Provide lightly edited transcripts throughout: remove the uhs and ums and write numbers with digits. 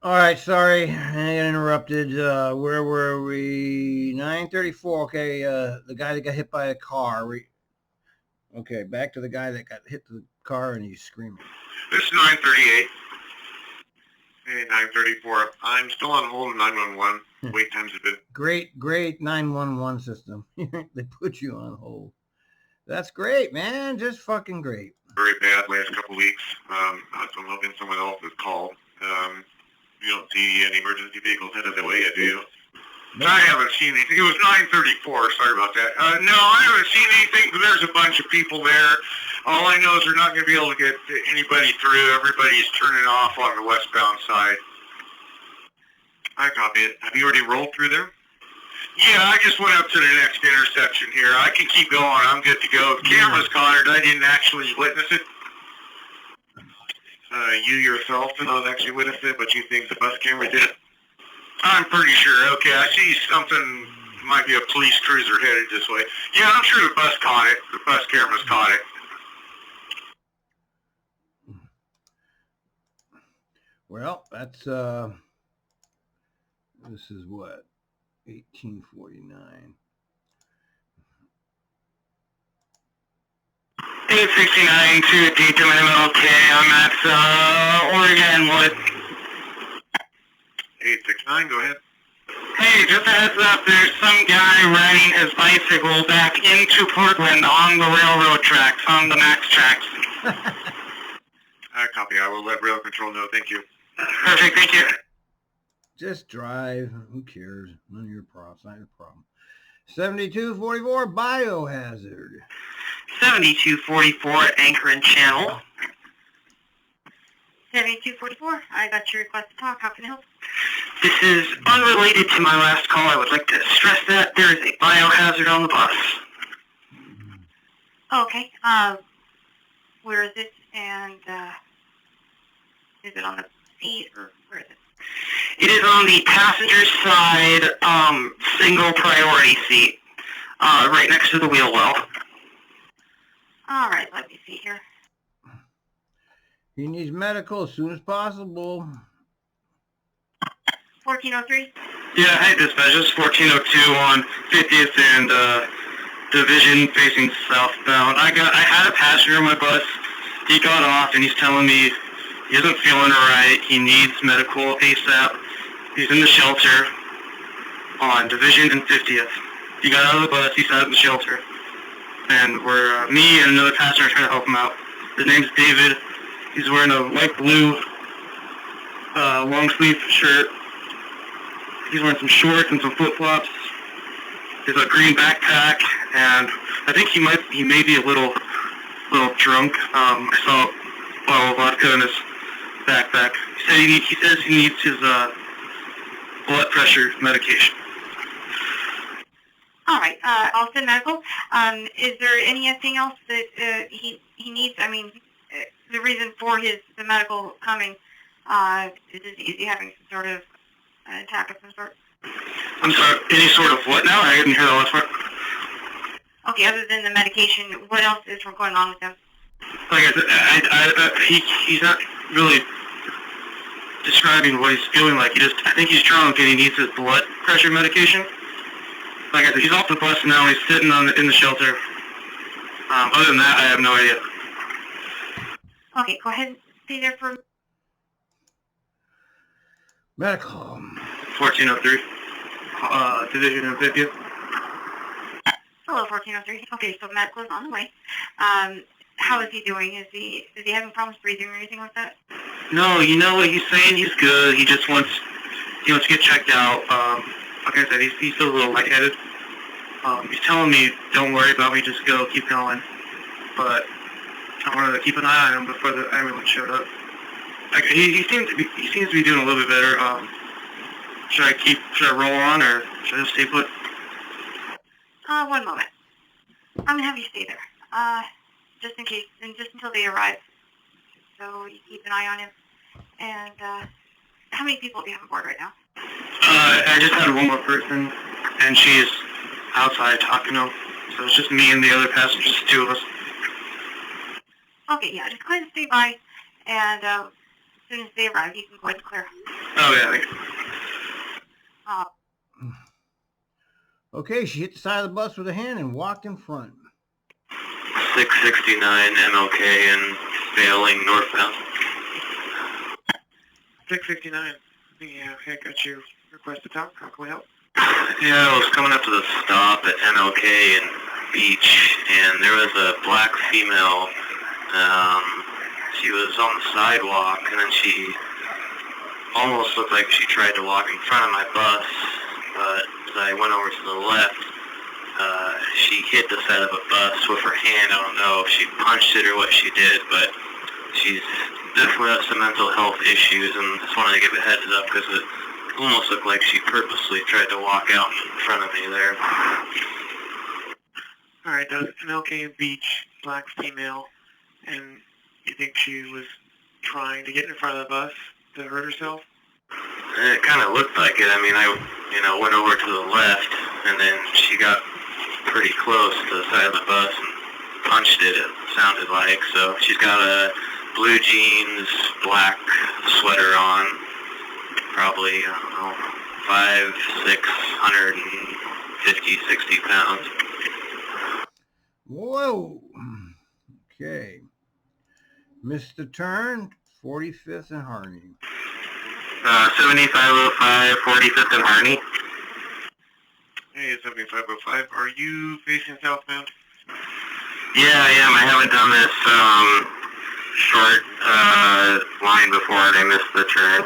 All right, sorry, I got interrupted. Where were we? 9:34. Okay, the guy that got hit by a car. Okay, back to the guy that got hit the car and he's screaming. This is 938. Hey, 934. I'm still on hold 911. Wait time's a bit. Great 911 system. They put you on hold. That's great, man. Just fucking great. Very bad last couple weeks. I'm hoping someone else has called. You don't see any emergency vehicles headed that way yet, do you? No. I haven't seen anything. It was 9:34. Sorry about that. No, I haven't seen anything. There's a bunch of people there. All I know is they're not going to be able to get anybody through. Everybody's turning off on the westbound side. I copy it. Have you already rolled through there? Yeah, I just went up to the next intersection here. I can keep going. I'm good to go. The camera's caught it. I didn't actually witness it. You yourself did not actually witness it, but you think the bus camera did? I'm pretty sure. Okay, I see something. Might be a police cruiser headed this way. Yeah, I'm sure the bus caught it. The bus cameras caught it. Well, that's this is what 1849. 869 to D2M. Okay, I'm at Oregon. What? 869, go ahead. Hey, just a heads up, there's some guy riding his bicycle back into Portland on the railroad tracks, on the MAX tracks. Copy. I will let rail control know. Thank you. Perfect, thank you. Just drive. Who cares? None of your problems. Not your problem. 7244 Biohazard. 7244 Anchor and Channel. 7244, I got your request to talk. How can I help? This is unrelated to my last call. I would like to stress that there is a biohazard on the bus. Okay. Where is it? And is it on the seat or where is it? It is on the passenger side, single priority seat, right next to the wheel well. All right. Let me see here. He needs medical as soon as possible. 1403? Yeah, hey dispatch, this is 1402 on 50th and Division facing southbound. I had a passenger on my bus. He got off and he's telling me he isn't feeling right. He needs medical ASAP. He's in the shelter on Division and 50th. He got out of the bus, he sat in the shelter. And we're, me and another passenger are trying to help him out. His name's David. He's wearing a light blue long sleeve shirt. He's wearing some shorts and some flip-flops. He's a green backpack, and I think he may be a little drunk. I saw a bottle of vodka in his backpack. He says he needs his blood pressure medication. All right. I'll send medical. Is there anything else that he needs? I mean, the reason for the medical coming is he having some sort of attack of some sort? I'm sorry, any sort of what now? I didn't hear the last part. Okay, other than the medication, what else is going on with him? Like I said, he's not really describing what he's feeling like. I think he's drunk and he needs his blood pressure medication. Like I said, he's off the bus now. He's sitting in the shelter. Other than that, I have no idea. Okay, go ahead and stay there for... Medical. 1403. Division and 50th. Hello, 1403. Okay, so medical is on the way. How is he doing? Is he having problems breathing or anything like that? No, you know what he's saying? He's good. He just wants to get checked out. Like I said, he's still a little lightheaded. He's telling me, don't worry about me, just go, keep going. But I wanted to keep an eye on him before the ambulance showed up. Like, he seems to be doing a little bit better. Should I roll on or should I just stay put? One moment. I'm gonna have you stay there. Just in case, and just until they arrive. So you keep an eye on him. And, how many people do you have on board right now? I just had one more person, and she's outside talking to him. So it's just me and the other passengers, two of us. Okay, yeah, just go ahead and stay by, and, soon as they arrive, you can go ahead and clear. Oh, yeah, thanks. Okay, she hit the side of the bus with a hand and walked in front. 669 MLK and failing northbound. 669. Yeah, okay, got you. Request to talk. How can we help? Yeah, I was coming up to the stop at MLK and Beach, and there was a black female. She was on the sidewalk, and then she almost looked like she tried to walk in front of my bus, but as I went over to the left, she hit the side of a bus with her hand. I don't know if she punched it or what she did, but she's definitely got some mental health issues, and just wanted to give a heads up because it almost looked like she purposely tried to walk out in front of me there. Alright, that was MLK Beach, black female, and you think she was trying to get in front of the bus to hurt herself? It kind of looked like it. I mean, I went over to the left, and then she got pretty close to the side of the bus and punched it, it sounded like. So she's got a blue jeans, black sweater on, probably, I don't know, 5'6", 60 pounds. Whoa. Okay. Missed the turn, 45th and Harney. 7505, 45th and Harney. Hey, 7505. Are you facing southbound? Yeah, I am. I haven't done this short line before, and I missed the turn.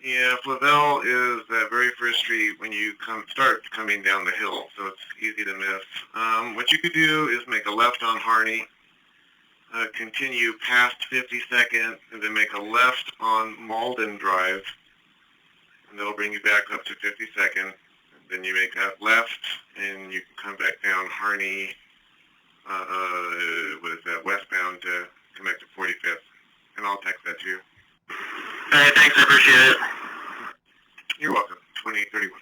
Yeah, Flavel is that very first street when you start coming down the hill, so it's easy to miss. What you could do is make a left on Harney, continue past 52nd, and then make a left on Malden Drive, and that'll bring you back up to 52nd. Then you make that left, and you can come back down Harney, westbound to connect to 45th, and I'll text that to you. All right, thanks. I appreciate it. You're welcome. 2831.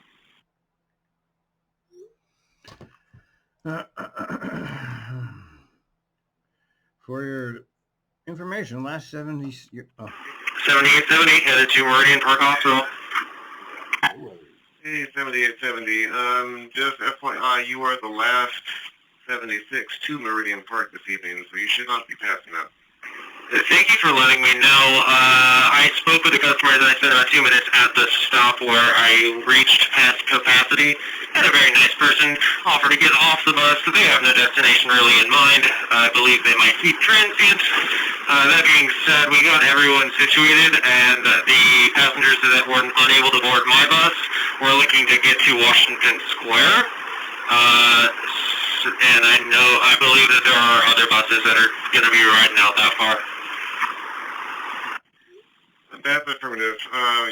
For your information, last 70... 7870, headed to Meridian Park Hospital. Hey, 7870. Just FYI, you are the last 76 to Meridian Park this evening, so you should not be passing up. Thank you for letting me know. I spoke with the customers and I spent about 2 minutes at the stop where I reached past capacity. Had a very nice person offer to get off the bus. They have no destination really in mind. I believe they might be transient. That being said, we got everyone situated, and the passengers that were unable to board my bus were looking to get to Washington Square. And I believe that there are other buses that are going to be riding out that far. That's affirmative.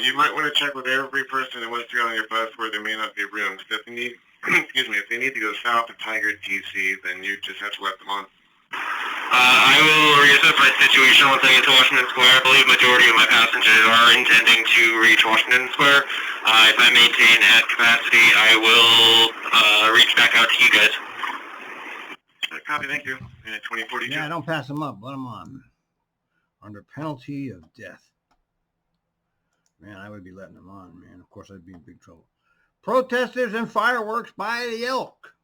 You might want to check with every person that wants to get on your bus where there may not be room. Because if they need, if they need to go south of Tiger TC, then you just have to let them on. I will reassess my situation once I get to Washington Square. I believe majority of my passengers are intending to reach Washington Square. If I maintain at capacity, I will reach back out to you guys. Copy, thank you. 2042. Yeah, don't pass them up. Let them on. Under penalty of death. Man, I would be letting them on, man. Of course, I'd be in big trouble. Protesters and fireworks by the Elk.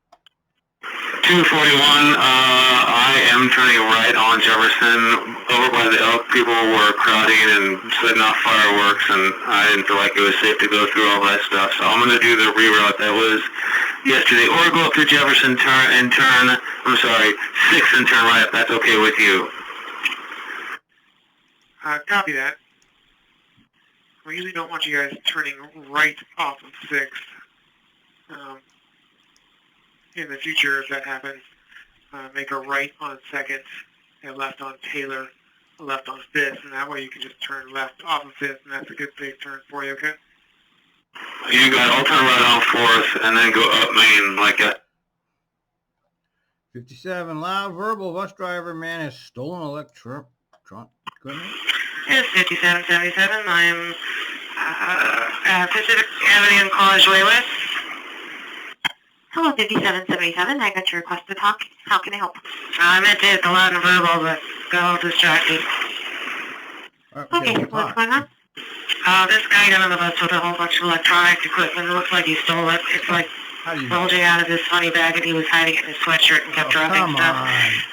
241, I am turning right on Jefferson. Over by the Elk, people were crowding and setting off fireworks, and I didn't feel like it was safe to go through all that stuff. So I'm going to do the reroute that was yesterday, or go up to Jefferson and turn 6 and turn right if that's okay with you. Copy that. We usually don't want you guys turning right off of 6. In the future, if that happens, make a right on 2nd, a left on Taylor, a left on 5th, and that way you can just turn left off of 5th, and that's a good safe turn for you, okay? You got it. I'll turn right on 4th and then go up Main like that. 57, loud verbal bus driver man has stolen electronic equipment. Yes, 5777. I'm Pacific Avenue and College Way West. Hello, 5777. I got your request to talk. How can I help? I meant to hit the loud and verbal, but got all distracted. Okay, we'll what's talk. going on? This guy got on the bus with a whole bunch of electronic equipment. It looks like he stole it. It's like How do you know? bulging out of his funny bag, and he was hiding it in his sweatshirt and kept dropping Come stuff.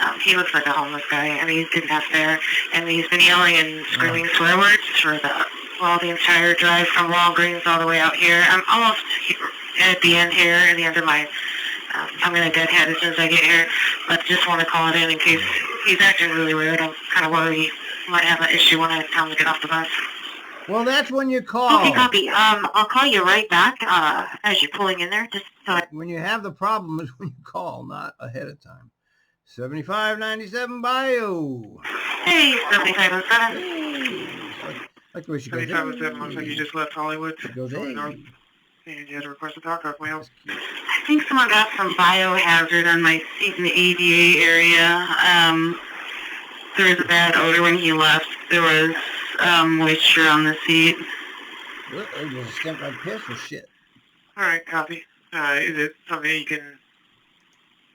on. He looks like a homeless guy. I mean, he didn't have fare, and he's been yelling and screaming swear words for the entire drive from Walgreens all the way out here. I'm almost at the end here, at the end of my. I'm gonna deadhead as soon as I get here, but just want to call it in case he's acting really weird. I'm kind of worried he might have an issue when I tell him to get off the bus. Well, that's when you call. Okay, copy. I'll call you right back as you're pulling in there. Just so When you have the problem is when you call, not ahead of time. 7597 Bio. Hey, 7507. Hey. Like the way she goes. 7507 looks like you just left Hollywood. She goes, going hey. north. And you had a request to talk. How can we help? I think someone got some biohazard on my seat in the ADA area. There was a bad odor when he left. There was moisture on the seat. It was a stink like piss or shit. All right, copy. Is it something you can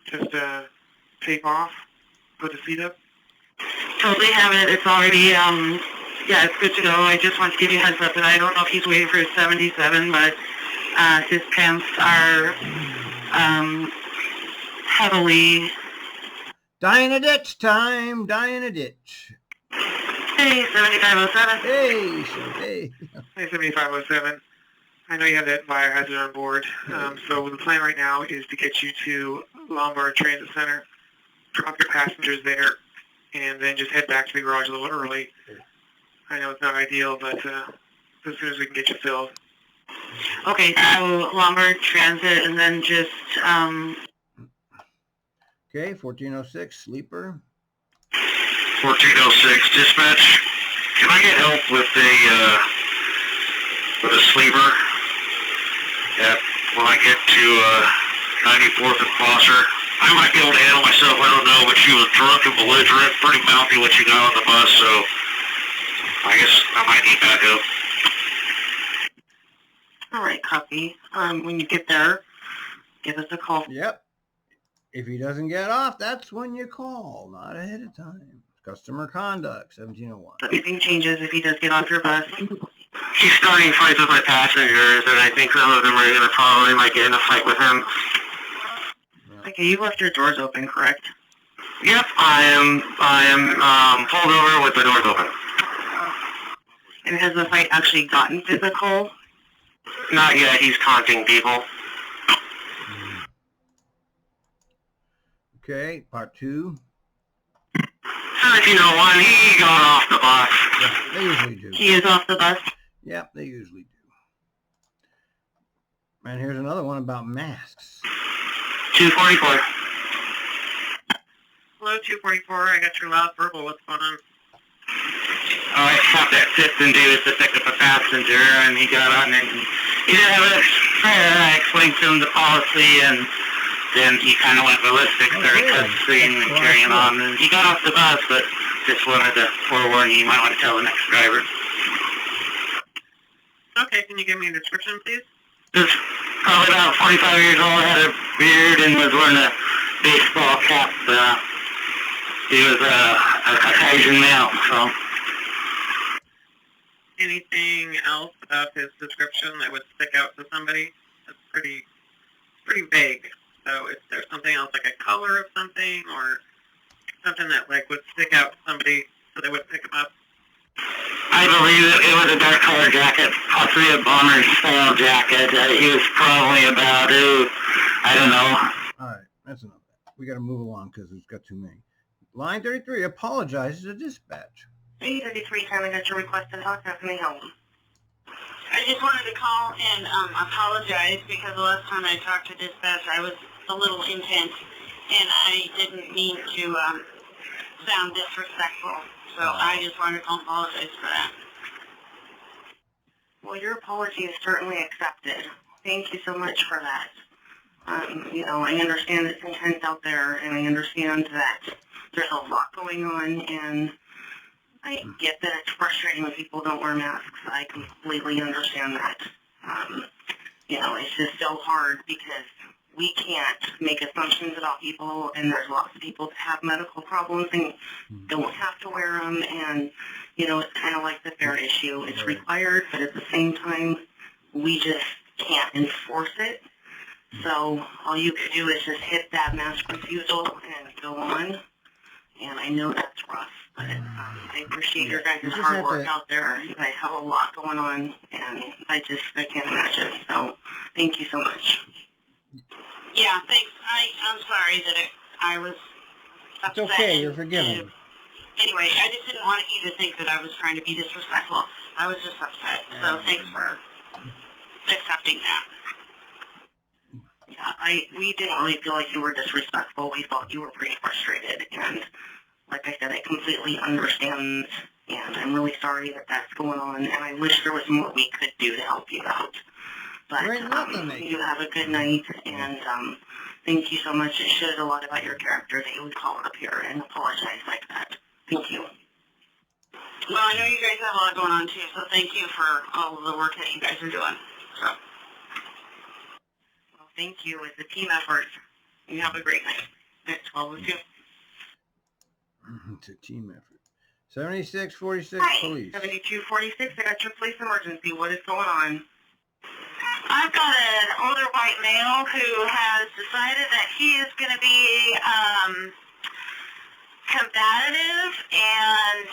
just tape off, put the seat up? Totally have it. It's already, yeah, it's good to go. I just want to give you a heads up that I don't know if he's waiting for his 77, but his pants are heavily... Die in a ditch time. Die in a ditch. Hey, 7507. Hey, so hey. Hey, 7507. I know you have that biohazard on board. So the plan right now is to get you to Lombard Transit Center, drop your passengers there, and then just head back to the garage a little early. I know it's not ideal, but as soon as we can get you filled. Okay, so Lombard Transit, and then just, Okay, 1406, sleeper. 1406, dispatch. Can I get help with a sleeper when I get to 94th and Foster? I might be able to handle myself, I don't know, but she was drunk and belligerent, pretty mouthy when she got on the bus, so I guess I might need backup. all right, copy. When you get there, give us a call. Yep. If he doesn't get off, that's when you call, not ahead of time. Customer conduct, 1701. If anything changes, if he does get off your bus. He's starting fights with my passengers, and I think some of them are going to probably might get in a fight with him. Okay, you left your doors open, correct? Yep, I am pulled over with the doors open. And has the fight actually gotten physical? Not yet, he's taunting people. Okay, part 2. 1701, he got off the bus. Yeah, they usually do. He is off the bus? Yep, they usually do. And here's another one about masks. 244. Hello, 244. I got your loud verbal. What's going on? Oh, I stopped at 5th and Davis to pick up a passenger, and he got on and he didn't have a fare. I explained to him the policy, and then he kind of went ballistic, started cussing and carrying on, and he got off the bus, but just wanted to forewarn you, you might want to tell the next driver. Okay, can you give me a description, please? He was probably about 45 years old, had a beard, and was wearing a baseball cap. He was a Caucasian male, so... Anything else about his description that would stick out to somebody? It's pretty vague. So is there something else, like a color of something, or something that like would stick out to somebody so they would pick him up? I believe it was a dark colored jacket, possibly a bomber style jacket. He was probably about, I don't know. All right, that's enough. We got to move along because we've got too many. Line 33 apologizes to dispatch. 833, finally got your request to talk. How can I help? I just wanted to call and apologize because the last time I talked to dispatch I was a little intense and I didn't mean to sound disrespectful. So I just wanted to apologize for that. Well, your apology is certainly accepted. Thank you so much for that. You know, I understand it's intense out there, and I understand that there's a lot going on, and I get that it's frustrating when people don't wear masks. I completely understand that. You know, it's just so hard because we can't make assumptions about people, and there's lots of people that have medical problems and don't have to wear them, and, you know, it's kind of like the fair issue. It's required, but at the same time, we just can't enforce it. So all you can do is just hit that mask refusal and go on. And I know that's rough, but I appreciate your guys' hard work out there. You guys have a lot going on, and I can't imagine. So thank you so much. Yeah, thanks. I'm sorry that I was upset. It's okay, you're forgiven. Anyway, I just didn't want you to think that I was trying to be disrespectful. I was just upset. So thanks for accepting that. Yeah, we didn't really feel like you were disrespectful. We thought you were pretty frustrated. And like I said, I completely understand. And I'm really sorry that that's going on. And I wish there was more we could do to help you out. But you have a good night. And thank you so much. It shows a lot about your character that you would call up here and apologize like that. Thank you. Well, I know you guys have a lot going on too, so thank you for all of the work that you guys are doing. So, well, thank you. It's a team effort. You have a great night. At 12:02. It's a team effort. 7646 police. 7246. I got your police emergency. What is going on? I've got an older white male who has decided that he is going to be combative and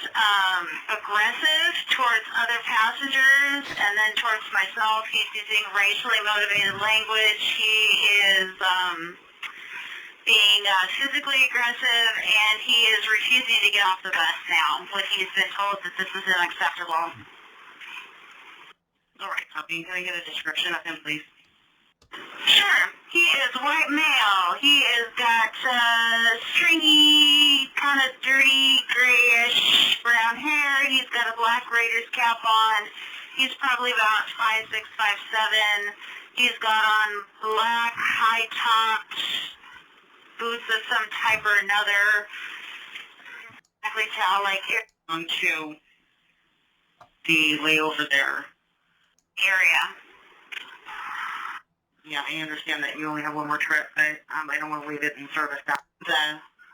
aggressive towards other passengers, and then towards myself. He's using racially motivated language. He is being physically aggressive, and he is refusing to get off the bus now when he's been told that this is unacceptable. All right, copy. Can I get a description of him, please? Sure. He is white male. He has got stringy, kind of dirty, grayish brown hair. He's got a black Raiders cap on. He's probably about 5'6", 5'7". He's got on black, high-topped boots of some type or another. Exactly tell, like, onto the layover there. Area. Yeah, I understand that you only have one more trip, but I don't want to leave it in service down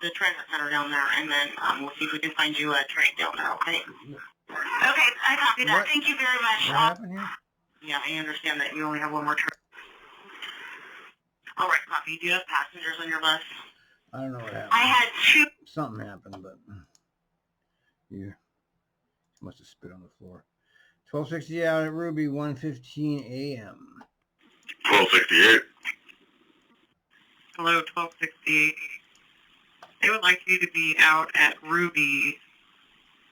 the transit center down there, and then we'll see if we can find you a train down there, okay? Okay, I copy that. Thank you very much. What happened here? Yeah, I understand that you only have one more trip. All right, copy. Do you have passengers on your bus? I don't know what happened. I had two. Something happened, but you must have spit on the floor. 1260 out at Ruby, 1:15 a.m. 1268. Hello, 1268. They would like you to be out at Ruby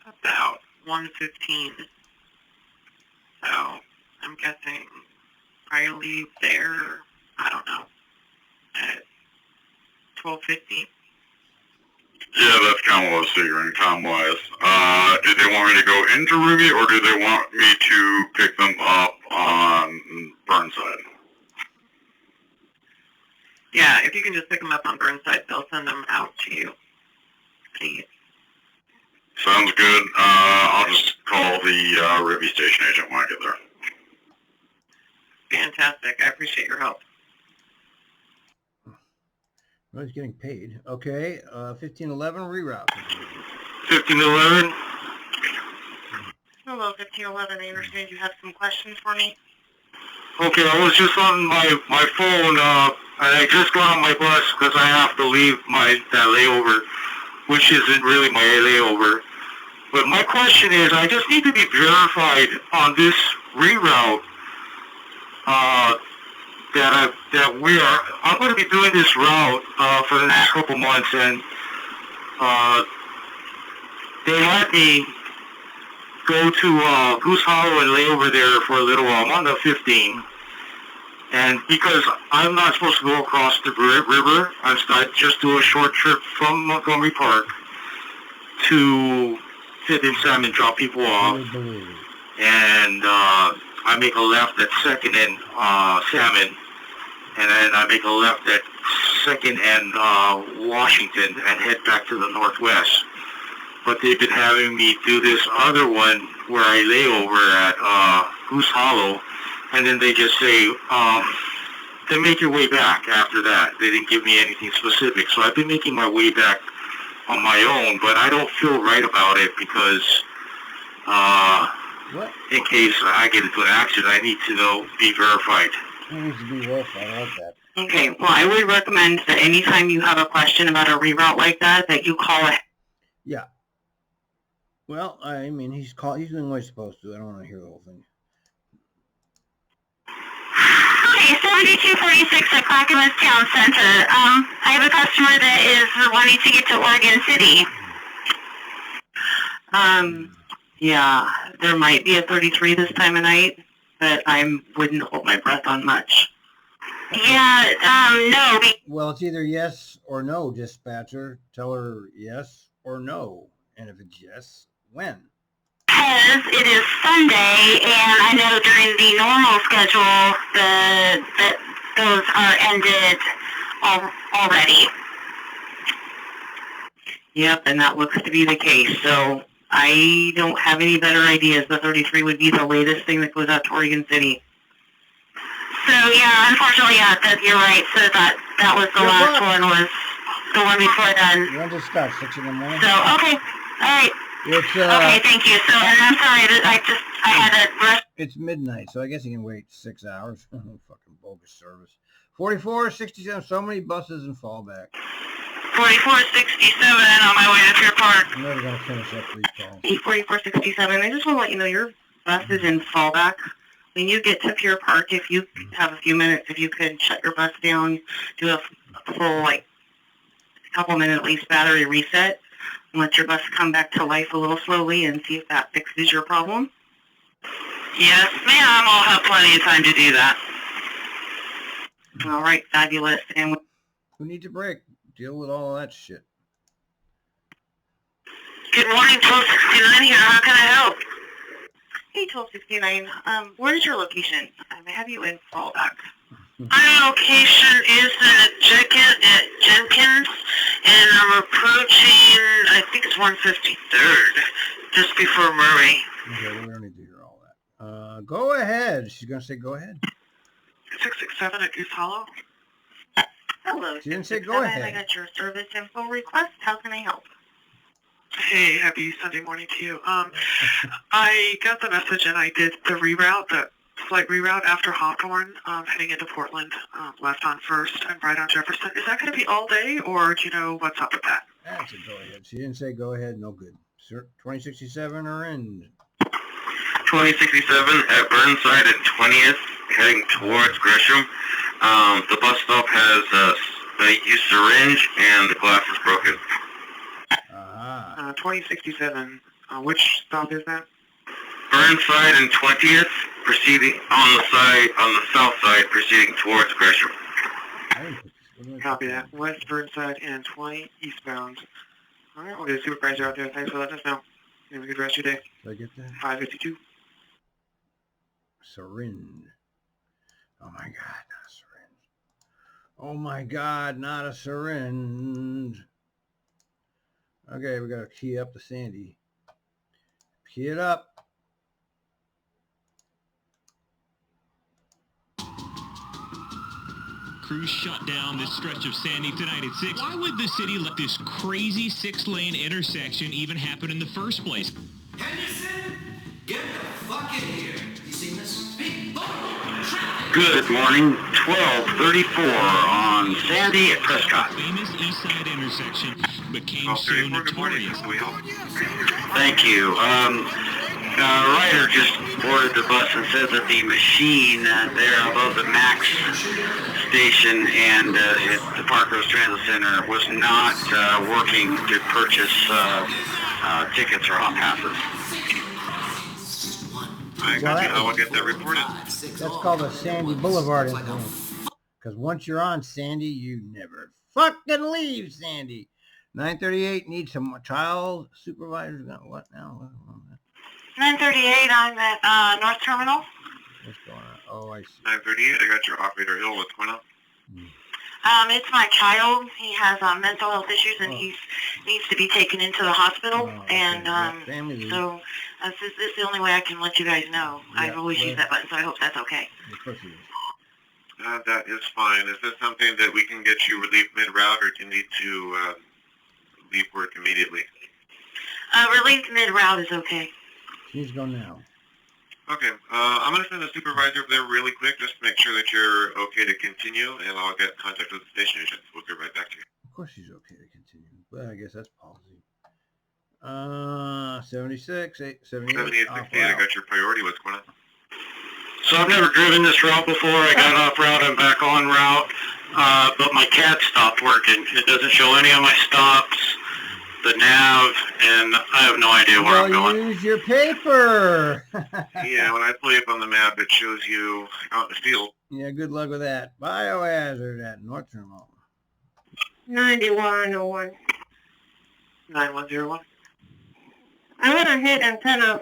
about 1:15. So, I'm guessing I leave there, I don't know, at 12:50. Yeah, that's kind of what I was figuring, time-wise. Did they want me to go into Ruby, or do they want me to pick them up on Burnside? Yeah, if you can just pick them up on Burnside, they'll send them out to you. Please. Sounds good. I'll just call the Ruby station agent when I get there. Fantastic. I appreciate your help. Well, he's getting paid. Okay, 1511 reroute. 1511. Hello, 1511. I understand you have some questions for me. Okay, I was just on my phone, and I just got on my bus because I have to leave that layover, which isn't really my layover. But my question is, I just need to be verified on this reroute I'm going to be doing this route for the next couple months, and they had me go to Goose Hollow and lay over there for a little while. I'm on the 15, and because I'm not supposed to go across the river, I just do a short trip from Montgomery Park to Fifth and Salmon, drop people off, and I make a left at 2nd and Salmon, and then I make a left at 2nd and Washington and head back to the northwest. But they've been having me do this other one where I lay over at Goose Hollow, and then they just say, then make your way back after that. They didn't give me anything specific, so I've been making my way back on my own, but I don't feel right about it because What? In case I get into an accident, I need to know, be verified. It needs to be verified. I like that. Okay, well, I would recommend that anytime you have a question about a reroute like that you call it. Yeah. Well, I mean, he's doing what he's supposed to. I don't want to hear the whole thing. Okay, 7246 at Clackamas Town Center. I have a customer that is wanting to get to Oregon City. Yeah, there might be a 33 this time of night, but I wouldn't hold my breath on much. Yeah, no. Well, it's either yes or no, dispatcher. Tell her yes or no. And if it's yes, when? Because it is Sunday, and I know during the normal schedule, those are ended already. Yep, and that looks to be the case. So I don't have any better ideas. The 33 would be the latest thing that goes out to Oregon City. So yeah, unfortunately, yeah, you're right. So that was the last one, was the one before then. When does it start? 6 in the morning? So okay, all right. It's okay, thank you. So, and I'm sorry that I had a rush. It's midnight, so I guess you can wait 6 hours. Fucking bogus service. 4467, so many buses and fallback. 4467 on my way to Pier Park. I'm never going to finish up these calls. 4467, I just want to let you know your bus is in fallback. When you get to Pier Park, if you have a few minutes, if you could shut your bus down, do a full, like, couple minute at least battery reset, and let your bus come back to life a little slowly and see if that fixes your problem. Yes, ma'am. I'll have plenty of time to do that. All right, fabulous. And who needs a break? Deal with all that shit. Good morning, 1269 here. How can I help? Hey, 1269. Where is your location? I have you in fallback. My location is at Jenkins, and I'm approaching, I think it's 153rd, just before Murray. Okay, we don't need to hear all that. Go ahead. She's going to say go ahead. 667 at Goose Hollow. Hello, she didn't say go ahead. I got your service info request. How can I help? Hey, happy Sunday morning to you. I got the message and I did the reroute, the flight reroute after Hawthorne, heading into Portland, left on 1st and right on Jefferson. Is that going to be all day, or do you know what's up with that? That's a go ahead. She didn't say go ahead, no good. Sir, 2067 or end? 2067 at Burnside at 20th, heading towards Gresham. The bus stop has a syringe and the glass is broken. 2067. Which stop is that? Burnside and 20th, proceeding on the south side, proceeding towards Gresham. Copy that. West Burnside and 20 eastbound. All right, we'll get a supervisor out there. Thanks for letting us know. Have a good rest of your day. Did I get that? 552. Syringe. Oh my God, not a syringe. Oh my God, not a syringe. Okay, we gotta key up the Sandy. Key it up. Crews shut down this stretch of Sandy tonight at 6. Why would the city let this crazy 6-lane intersection even happen in the first place? Henderson, get the fuck in here. You seen this? Big boom. Good morning, 1234 on Sandy at Prescott. Famous East Side intersection became so notorious. Thank you. Ryder just boarded the bus and said that the machine there above the Max station and at the Park Rose Transit Center was not working to purchase tickets or hot passes. I'll get that reported. That's called a Sandy Boulevard incident. Because once you're on Sandy, you never fucking leave Sandy. 938 needs some child supervisors. What now? 938, I'm at North Terminal. What's going on? Oh, I see. 938, I got your operator Hill. What's going on? It's my child. He has mental health issues and he needs to be taken into the hospital. Okay. And so this is the only way I can let you guys know. Yeah, I've always used that button, so I hope that's okay. Of course it is. That is fine. Is this something that we can get you relief mid-route, or do you need to leave work immediately? Relief mid-route is okay. Needs to go now. Okay, I'm going to send the supervisor up there really quick just to make sure that you're okay to continue, and I'll get in contact with the station agent. We'll get right back to you. Of course she's okay to continue. But I guess that's policy. 76, 78, 78, off 68, I route. got your priority. What's going on? So I've never driven this route before. I got off route and back on route, but my CAD stopped working. It doesn't show any of my stops, the nav, and I have no idea where I'm going. Use your paper. Yeah, when I pull you up on the map, it shows you out in the field. Yeah, good luck with that. Biohazard at North Terminal. 9101. 9101. I went ahead and kind of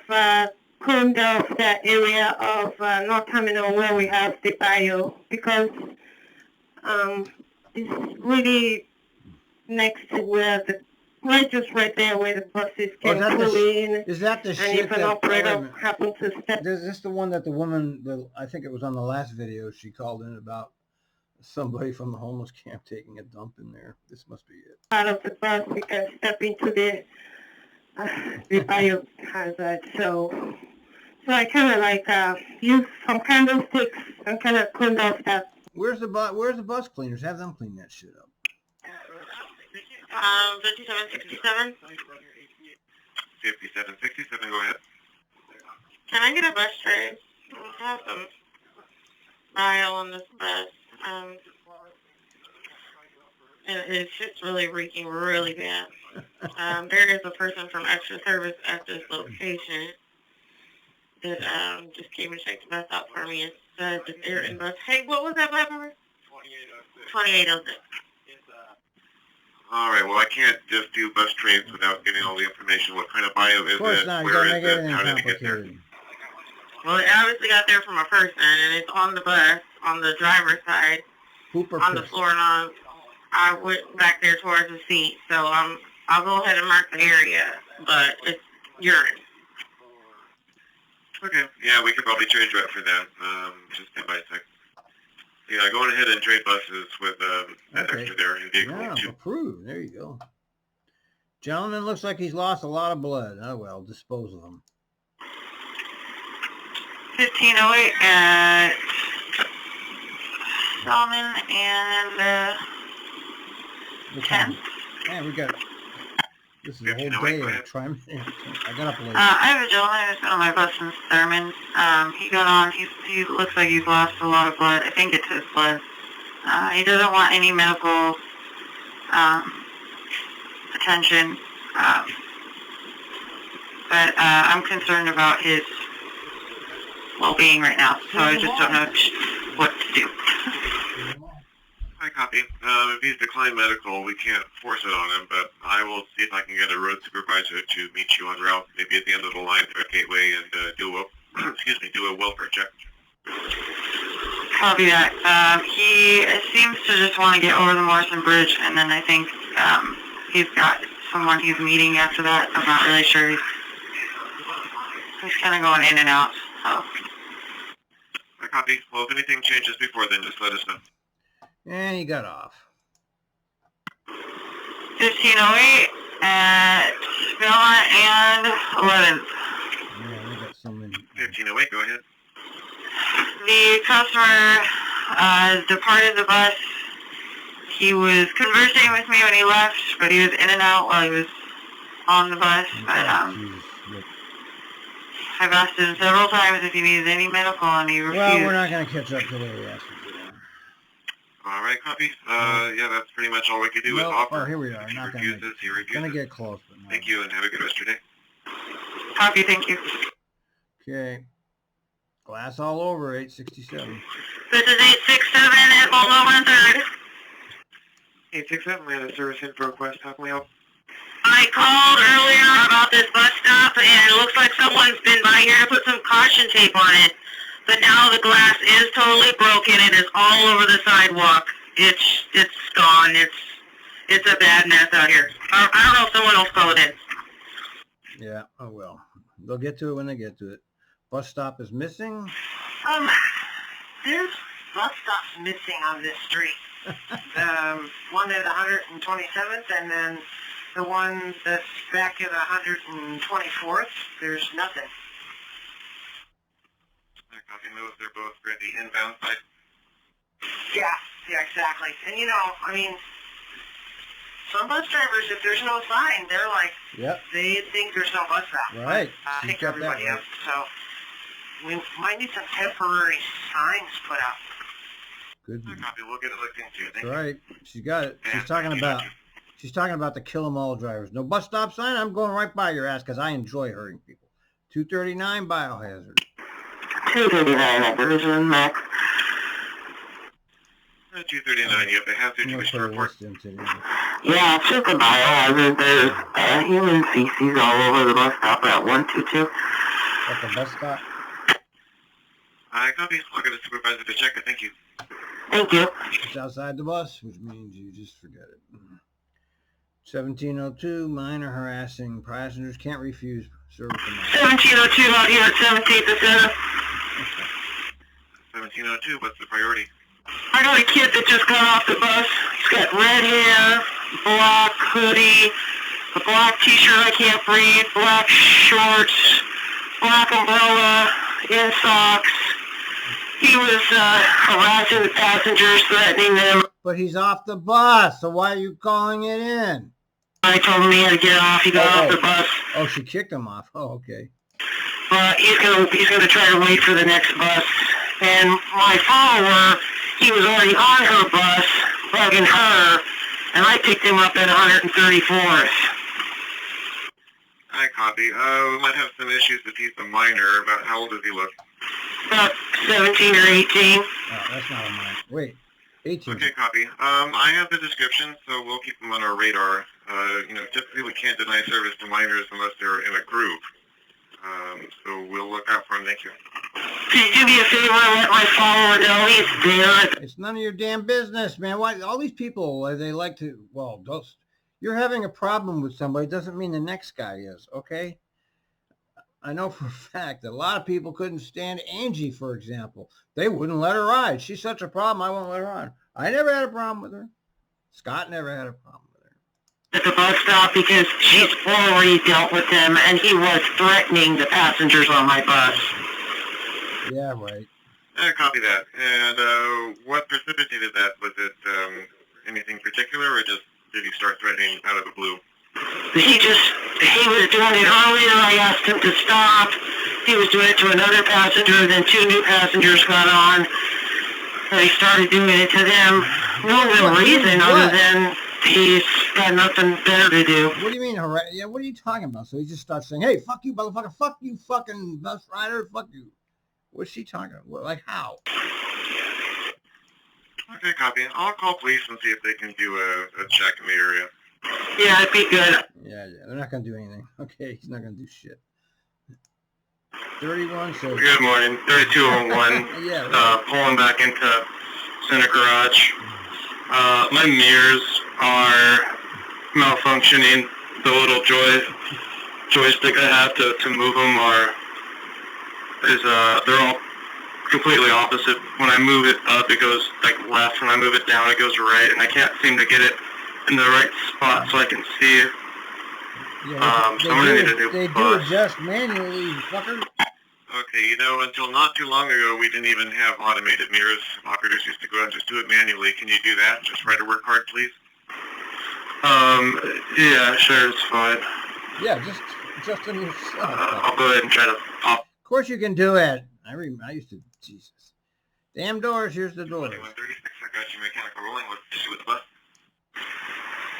cleaned off that area of North Terminal where we have the bio because it's really next to where the right just right there where the buses can pull in. Is that the And shit if an that... operator happens to step... Is this the one that the woman, I think it was on the last video, she called in about somebody from the homeless camp taking a dump in there? This must be it. out of the bus, we can step into the biohazard. So I kind of like used some candlesticks and kind of cleaned off that. Where's the bus cleaners? Have them clean that shit up. 5767. 5767, go ahead. Can I get a bus trade? I have some bile on this bus. And it's just really reeking really bad. There is a person from extra service at this location that just came and checked the bus out for me and said that they're in bus. Hey, what was that bus number? 2806. All right, well, I can't just do bus trades without getting all the information. What kind of bio is Of course it? not. You Where gotta is make it? everything How did it get there? complicated. Well, it obviously got there from a person, and it's on the bus, on the driver's side, Pooper on the piss. floor, and I went back there towards the seat. So I'll go ahead and mark the area, but it's urine. Okay, yeah, we could probably change that for that. Just stand by a sec. Yeah, going ahead and trade buses with that Okay. extra there in vehicle Yeah, 2. approved. There you go. Gentleman looks like he's lost a lot of blood. Oh well, dispose of him. 1508 at Solomon and The 10. time. Man, we got... This is a whole day of TRIMET. I got up late. I have a gentleman who's been on my bus since Thurman. He got on. He looks like he's lost a lot of blood. I think it's his blood. He doesn't want any medical attention. But I'm concerned about his well-being right now, so I just don't know what to do. I copy. If he's declined medical, we can't force it on him, but I will see if I can get a road supervisor to meet you en route, maybe at the end of the line at Gateway, and do a welfare check. Copy that. He seems to just want to get over the Morrison Bridge, and then I think he's got someone he's meeting after that. I'm not really sure. He's kind of going in and out. So. I copy. Well, if anything changes before then, just let us know. And he got off. 1508 at Belmont and 11th. Yeah, we got so many. 1508, go ahead. The customer departed the bus. He was conversing with me when he left, but he was in and out while he was on the bus. But I've asked him several times if he needs any medical, and he refused. Well, we're not going to catch up today. Yes. All right, copy. Yeah, that's pretty much all we could do is offer. Oh, here we are. If he Not refuses, he refuses. Going to get close, but no. Thank you, and have a good rest of your day. Copy, thank you. Okay. Glass all over, 867. This is 867 at Baltimore and 3rd. 867, we had a service info request. How can we help? I called earlier about this bus stop, and it looks like someone's been by here to put some caution tape on it. But now the glass is totally broken. It is all over the sidewalk. It's gone. It's a bad mess out here. I don't know if someone else called in. Yeah, oh well. They'll get to it when they get to it. Bus stop is missing. There's bus stops missing on this street. One at 127th, and then the one that's back at 124th, there's nothing. in those, they're both for the inbound side. Yeah, exactly. And you know, I mean, some bus drivers, if there's no sign, they're like, Yep. they think there's no bus route. Right. I She's think got that everybody right. else. So we might need some temporary signs put up. Good. Copy. We'll get it looked into. Thank That's you. right. She's got it. Yeah, She's talking about. She's talking about the kill 'em all drivers. No bus stop sign. I'm going right by your ass because I enjoy hurting people. 239 Biohazard. 239 Division Max. 239. You have the hazard. I'm You gonna wish put to a report. list into you. Yeah, check the Biohazard. There's human feces all over the bus stop at 122. At the bus stop. I copy. I'll get a supervisor to check it. Thank you. Thank you. It's outside the bus, which means you just forget it. 1702, minor harassing. Passengers can't refuse service. 1702 out here at 17th and Center. 1702. What's the priority? I got a kid that just got off the bus. He's got red hair, black hoodie, a black t-shirt I can't breathe, black shorts, black umbrella, in socks. He was harassing the passengers, threatening them. But he's off the bus, so why are you calling it in? I told him he had to get off. He got off the bus. Oh, she kicked him off. Oh, okay. But he's gonna try to wait for the next bus. And my follower, he was already on her bus, bugging her, and I picked him up at 134th. I copy. We might have some issues if he's a minor. About how old does he look? About 17 or 18. Oh, that's not a minor. Wait, 18. Okay, copy. I have the description, so we'll keep them on our radar. Typically we can't deny service to minors unless they're in a group. So we'll look out for him. Thank you. Could you do me a favor and let my follower know he's there? It's none of your damn business, man. Why all these people, they like to, well, those, you're having a problem with somebody doesn't mean the next guy is, okay? I know for a fact that a lot of people couldn't stand Angie, for example. They wouldn't let her ride. She's such a problem, I won't let her on. I never had a problem with her. Scott never had a problem with her. At the bus stop because she's already dealt with him and he was threatening the passengers on my bus. Yeah, right. Copy that. And what precipitated that? Was it anything particular, or just did he start threatening out of the blue? He was doing it earlier. I asked him to stop. He was doing it to another passenger. Then 2 new passengers got on. And he started doing it to them. No real reason other than he's got nothing better to do. What do you mean, yeah, what are you talking about? So he just starts saying, hey, fuck you, motherfucker. Fuck you, fucking bus rider. Fuck you. What's she talking about? Like, how? Okay, copy. I'll call police and see if they can do a check in the area. Yeah, it'd be good. Yeah, they're not going to do anything. Okay, he's not going to do shit. 31 says... Good morning, 3201. Yeah, right. Pulling back into Center Garage. My mirrors are malfunctioning. The little joystick I have to move them they're all completely opposite. When I move it up, it goes like left. When I move it down, it goes right, and I can't seem to get it in the right spot so I can see it. Yeah, so I'm gonna need a new They bus. do adjust manually, you fucker. Okay, until not too long ago, we didn't even have automated mirrors. Operators used to go out and just do it manually. Can you do that? Just write a work card, please. Yeah, sure, it's fine. Yeah, just on yourself. I'll go ahead and try to pop. Of course you can do it. I used to, Jesus. Damn doors, here's the doors. 2136, I got you mechanical rolling. What's the issue with the bus?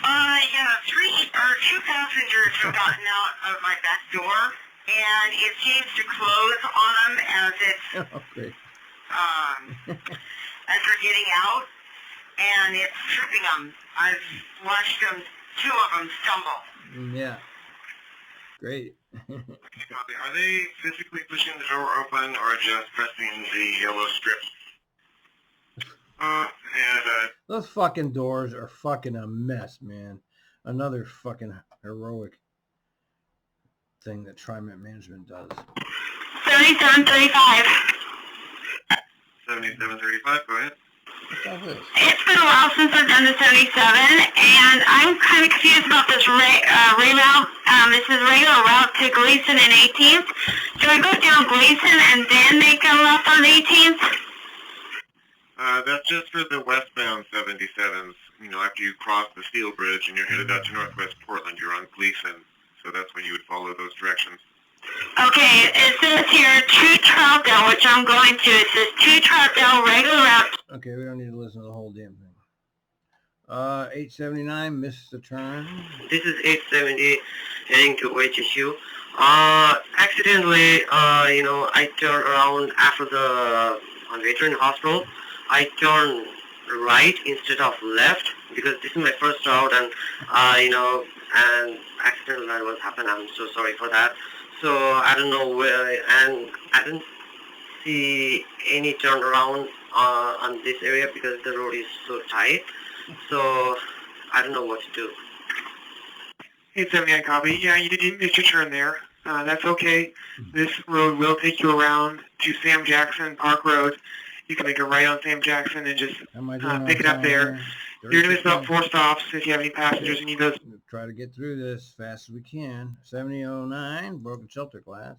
Yeah, 2 passengers have gotten out of my back door, and it seems to close on them as it's, Okay. as they're getting out, and it's tripping them. I've watched 2 of them stumble. Yeah. Great. Okay, copy. Are they physically pushing the door open or just pressing the yellow strip? Those fucking doors are fucking a mess, man. Another fucking heroic thing that TRIMET management does. 7735. 7735, go ahead. What's all this? It's been a while since I've done the 77, and I'm kind of confused about this reroute This is regular route to Gleason and 18th. Do I go down Gleason and then make a left on 18th? That's just for the westbound 77s. You know, after you cross the steel bridge and you're headed out to northwest Portland, you're on Gleason. So that's when you would follow those directions. Okay, it says here 2 Troutdale, which I'm going to. It says 2 Troutdale, regular route. Okay, we don't need to listen to the whole damn thing. 879, missed the turn. This is 870 heading to OHSU. Accidentally, you know, I turned around after the veteran hospital. I turned right instead of left because this is my first route, and you know, and accidentally that was happened. I'm so sorry for that. So I don't know where, and I didn't see any turnaround on this area because the road is so tight. So I don't know what to do. 879 copy. Yeah, you did miss your turn there. That's okay. This road will take you around to Sam Jackson Park Road. You can make a right on Sam Jackson and just pick it up there. You're going to miss about 4 stops if you have any passengers. You need those. We'll try to get through this as fast as we can. 7009, broken shelter class.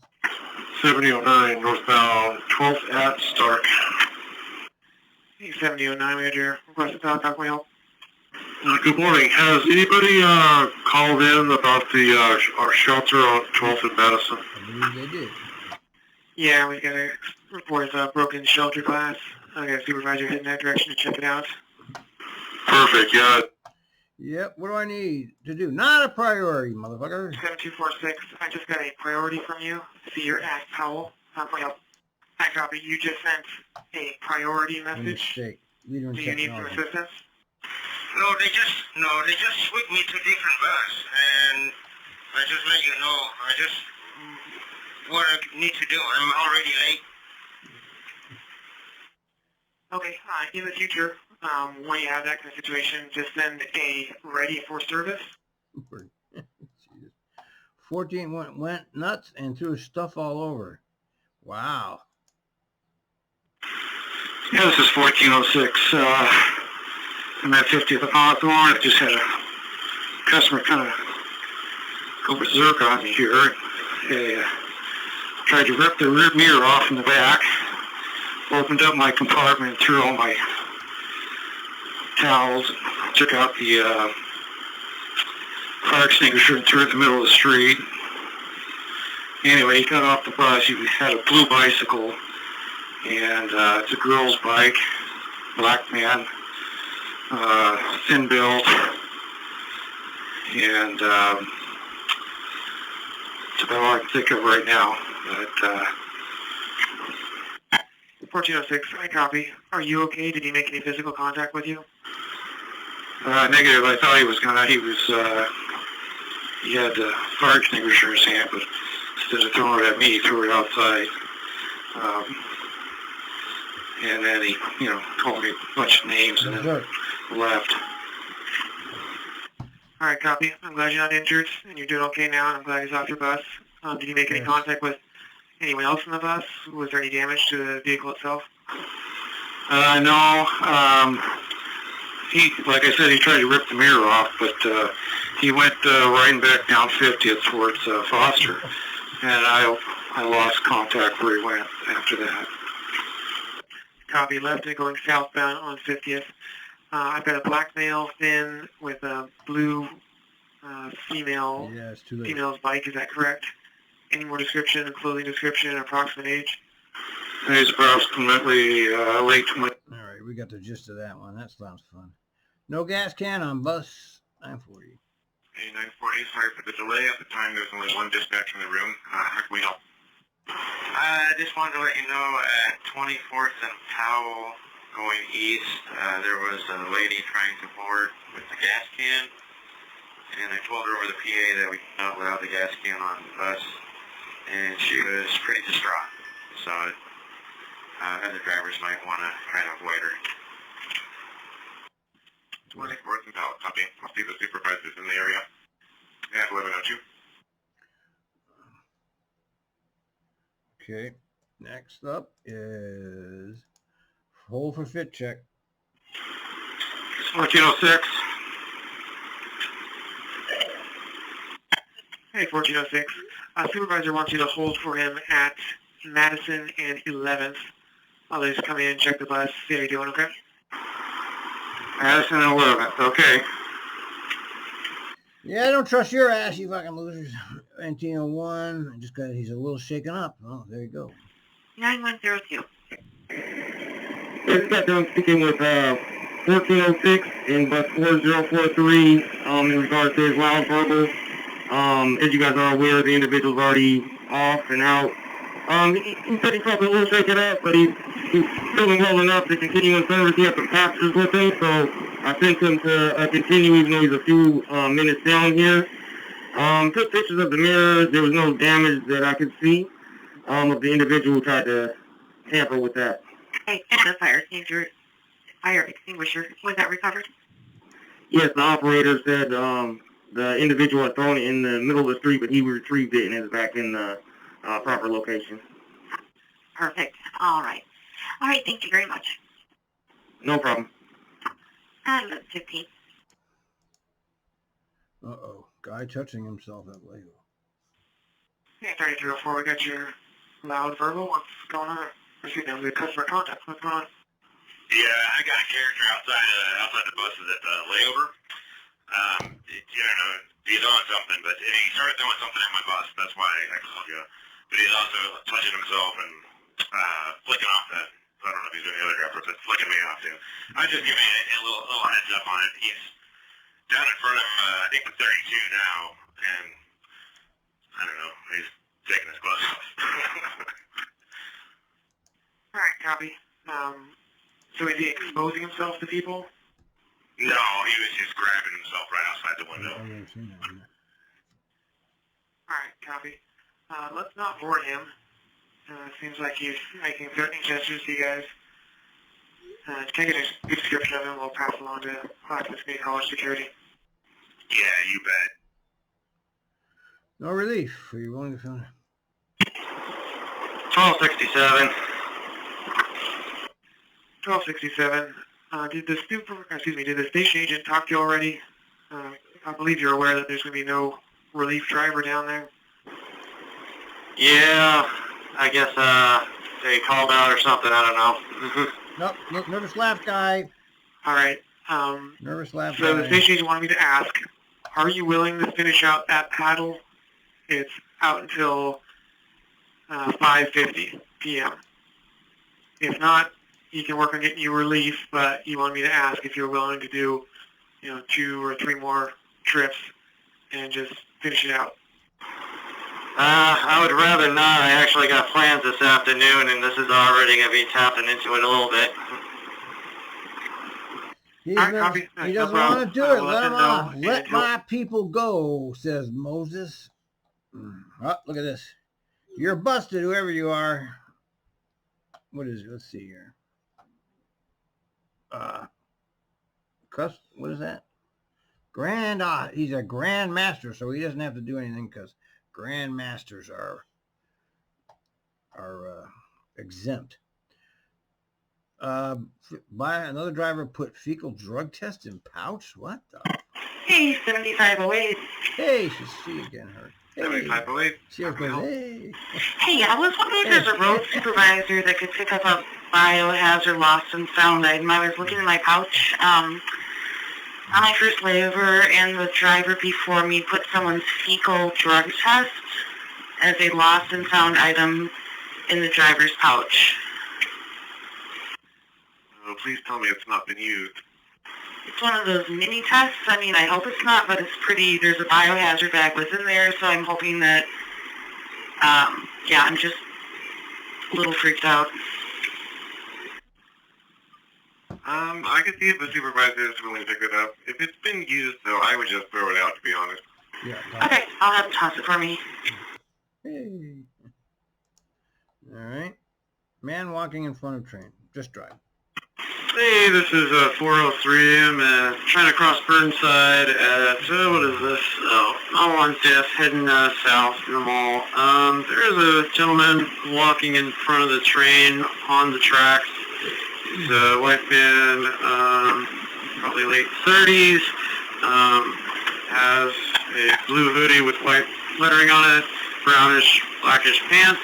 7009, northbound 12th at Stark. 7009, we had your request to talk. How can we help? Good morning. Has anybody called in about the our shelter on 12th and Madison? I believe they did. Yeah, we got a report of a broken shelter class. I got a supervisor heading that direction to check it out. Perfect, yeah. Yep, what do I need to do? Not a priority, motherfucker. 7246, I just got a priority from you. See your ass Powell. How can we help? Hi, copy. You just sent a priority message. Mistake. Leader in Do you need some technology. assistance? No, they just switched me to different bus, and I just let you know. I just what I need to do. I'm already late. Okay, in the future, when you have that kind of situation, just send a ready for service. 14 went nuts and threw stuff all over. Wow. Yeah, this is 1406. I'm at 50th and Hawthorne. I just had a customer kind of go berserk on me here. They tried to rip the rear mirror off in the back, opened up my compartment, threw all my towels, took out the fire extinguisher and threw it in the middle of the street. Anyway, he got off the bus. He had a blue bicycle, and it's a girl's bike, black man, thin build, and it's about all I can think of right now. But 1406, I copy. Are you okay? Did he make any physical contact with you? negative. I thought he was gonna. He had the fire extinguisher in his hand, but instead of throwing it at me, he threw it outside. And then he, called me a bunch of names and then left. All right, copy. I'm glad you're not injured and you're doing okay now, and I'm glad he's off your bus. Did you make any contact with anyone else in the bus? Was there any damage to the vehicle itself? No. He, like I said, he tried to rip the mirror off, but he went riding back down 50th towards Foster, and I lost contact where he went after that. Copy. Left and going southbound on 50th. I've got a black male thin with a blue female's bike. Is that correct? Any more description, clothing description, approximate age? He's approximately late 20. All right, we got the gist of that one. That sounds fun. No gas can on bus 940. Hey, 940, sorry for the delay. At the time, there's only one dispatch in the room. How can we help? I just wanted to let you know at 24th and Powell going east, there was a lady trying to board with the gas can, and I told her over the PA that we cannot allow the gas can on the bus, and she was pretty distraught. So other drivers might want to try to avoid her. 24th and Powell, copy. I'll see the supervisors in the area. Yeah, 1102. Okay, next up is hold for fit check. 1406. Hey, 1406. Supervisor wants you to hold for him at Madison and 11th. I'll just come in and check the bus, see how you're doing, okay? Madison and 11th, okay. Yeah, I don't trust your ass, you fucking losers. 1901, just got, he's a little shaken up. Oh, there you go. 9102. Just got done speaking with 1406 in bus 4043 in regards to his loud verbal. As you guys are aware, the individual's already off and out. He said he's probably a little shaken up, but he's feeling well enough to continue in service. He has some passengers with him, so I sent him to continue even though he's a few minutes down here. Took pictures of the mirrors. There was no damage that I could see of the individual who tried to tamper with that. Hey, and the fire extinguisher, was that recovered? Yes, the operator said the individual had thrown it in the middle of the street, but he retrieved it and is back in the proper location. Perfect. All right. All right, thank you very much. No problem. 15. Uh-oh. Guy touching himself at Lego. Hey, 3304, we got your loud verbal. What's going on? Excuse me, the customer contact. What's going on? Yeah, I got a character outside the buses at the layover. You know, he's on something, but he started doing something at my bus. That's why I called you. But he's also touching himself and flicking off that. I don't know if he's doing the other driver, but flicking me off too. I was just giving a little heads up on it. He's down in front of I think the 32 now, and I don't know. He's taking his clothes off. All right, copy. So is he exposing himself to people? No, he was just grabbing himself right outside the window. All right, copy. Let's not board him. Seems like he's making threatening gestures to you guys. Can I get a description of him? We'll pass along to Clackamas Community College Security. Yeah, you bet. No relief. Are you willing to film it? 1267. 1267. Did the station agent talk to you already? I believe you're aware that there's going to be no relief driver down there. Yeah, I guess they called out or something. I don't know. Nope, nervous laugh guy. All right. Nervous laugh So guy. the station agent wanted me to ask, are you willing to finish out that paddle? It's out until 5:50 p.m. If not, you can work on getting you relief, but you wanted me to ask if you're willing to do, 2 or 3 more trips and just finish it out. I would rather not. I actually got plans this afternoon, and this is already going to be tapping into it a little bit. He Copy. doesn't No want to do it. I'll Let him know. off. And Let my people go, says Moses. Oh, look at this. You're busted, whoever you are. What is it? Let's see here. What is that? He's a grand master, so he doesn't have to do anything because grand masters are exempt. Another driver put fecal drug test in pouch. What the? Hey, 7508. Hey, see you again, her. Hey, 7508. she goes, hey. Hey, I was wondering if there's a road supervisor that could pick up a biohazard lost and found item. I was looking in my pouch on my first layover, and the driver before me put someone's fecal drug test as a lost and found item in the driver's pouch. Oh, please tell me it's not been used. It's one of those mini tests. I mean, I hope it's not, but it's pretty. There's a biohazard bag within there, so I'm hoping that, I'm just a little freaked out. I can see if the supervisor is willing to pick it up. If it's been used, though, I would just throw it out, to be honest. Yeah. Okay, I'll have to toss it for me. Hey. All right. Man walking in front of train. Just drive. Hey, this is 403. I'm trying to cross Burnside at, what is this? I'm on 5th, heading south in the mall. There is a gentleman walking in front of the train on the tracks. He's a white man, probably late 30s, has a blue hoodie with white lettering on it, brownish, blackish pants.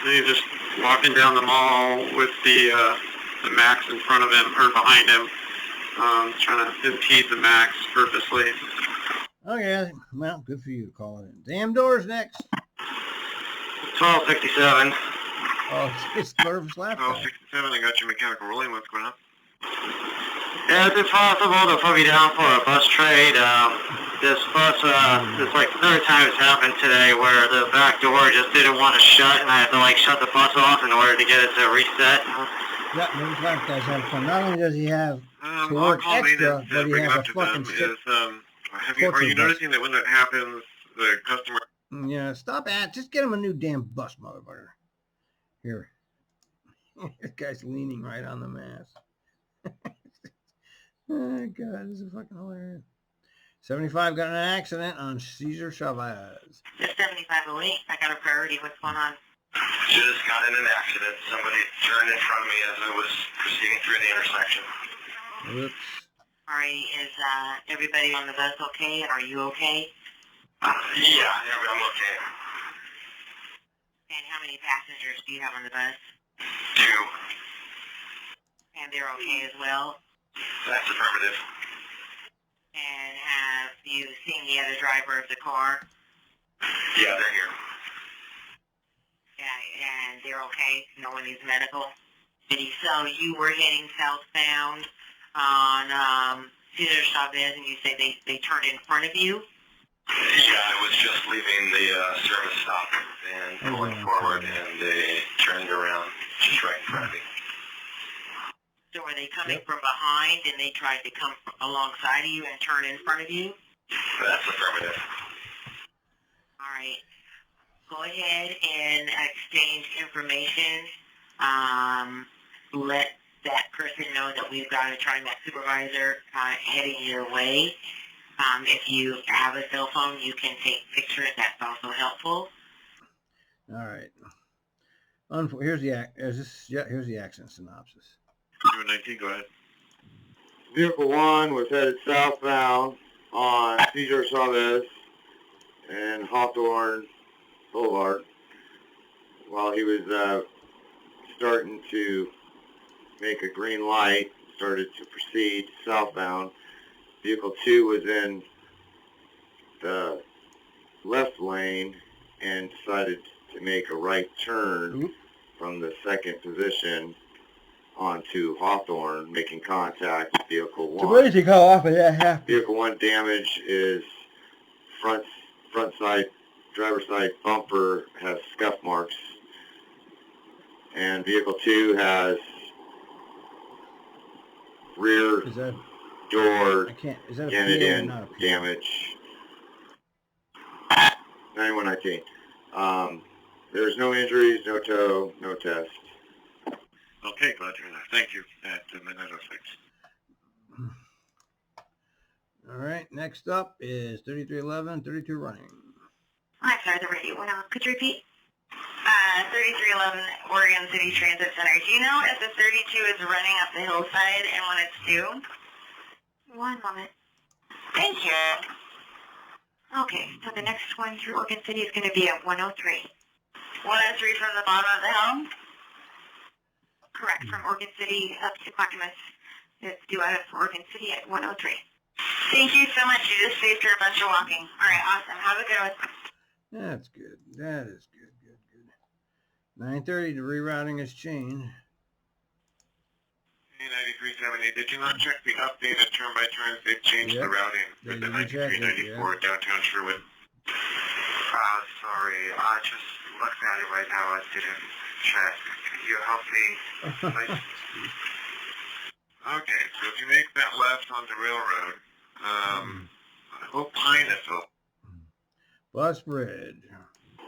And he's just walking down the mall with the Max in front of him, or behind him, trying to impede the Max purposely. Okay, well, good for you calling it. Damn doors next. 1267. Oh, it's Nervous Laugh. 1267, I got your mechanical rolling. What's going on? Yeah, is it possible to put me down for a bus trade? This bus, it's like the third time it's happened today where the back door just didn't want to shut, and I had to like shut the bus off in order to get it to reset. Yeah, Nervous Laugh guy's having fun. Not only does he have to work extra, but he has a fucking sick. Are you noticing that when that happens, the customer... Yeah, stop at. Just get him a new damn bus, motherfucker. Here. This guy's leaning right on the mast. Oh, God, this is fucking hilarious. 75 got in an accident on Cesar Chavez. The 7508, I got a priority. What's going on? Just got in an accident. Somebody turned in front of me as I was proceeding through the intersection. Whoops. All right, is everybody on the bus okay? Are you okay? Yeah, I'm okay. And how many passengers do you have on the bus? 2. And they're okay as well? That's affirmative. And have you seen the other driver of the car? Yeah, they're here. Yeah, and they're okay? No one needs medical? So you were heading southbound on Cesar Chavez, and you say they turned in front of you? Yeah, I was just leaving the service stop and going forward, and they turned around just right in front of me. So were they coming from behind, and they tried to come alongside of you and turn in front of you? That's affirmative. All right. Go ahead and exchange information. Let that person know that we've got a TRIMET supervisor heading your way. If you have a cell phone, you can take pictures. That's also helpful. All right. Here's the accident synopsis. 19, go ahead. Vehicle 1 was headed southbound on Cesar Chavez and Hawthorne Boulevard while he was starting to make a green light, started to proceed southbound. Vehicle 2 was in the left lane and decided to make a right turn from the second position onto Hawthorne, making contact with Vehicle 1. So where did you go off of that? Vehicle 1 damage is front side, driver's side bumper has scuff marks, and Vehicle 2 has rear door dented in damage. 9119. There's no injuries, no tow, no test. Okay, glad to hear that. Thank you. At Minute 06. All right, next up is 3311, 32 running. I'm sorry, the radio went off. Could you repeat? 3311 Oregon City Transit Center. Do you know if the 32 is running up the hillside and when it's due? One moment. Thank you. Okay, so the next one through Oregon City is going to be at 103. 103 from the bottom of the hill? Correct, from Oregon City up to Clackamas. It's due out of Oregon City at 103. Thank you so much. You just saved her a bunch of walking. All right, awesome. Have a good one. That's good. That is good, good, good. 9:30, the rerouting has changed. 9370, did you not check the updated turn-by-turns? They've changed the routing with the 9394 downtown Sherwood. Sorry, I just looked at it right now. I didn't check. Could you help me, please? Okay, so if you make that left onto Railroad, I hope Pine is open. Bus Bridge.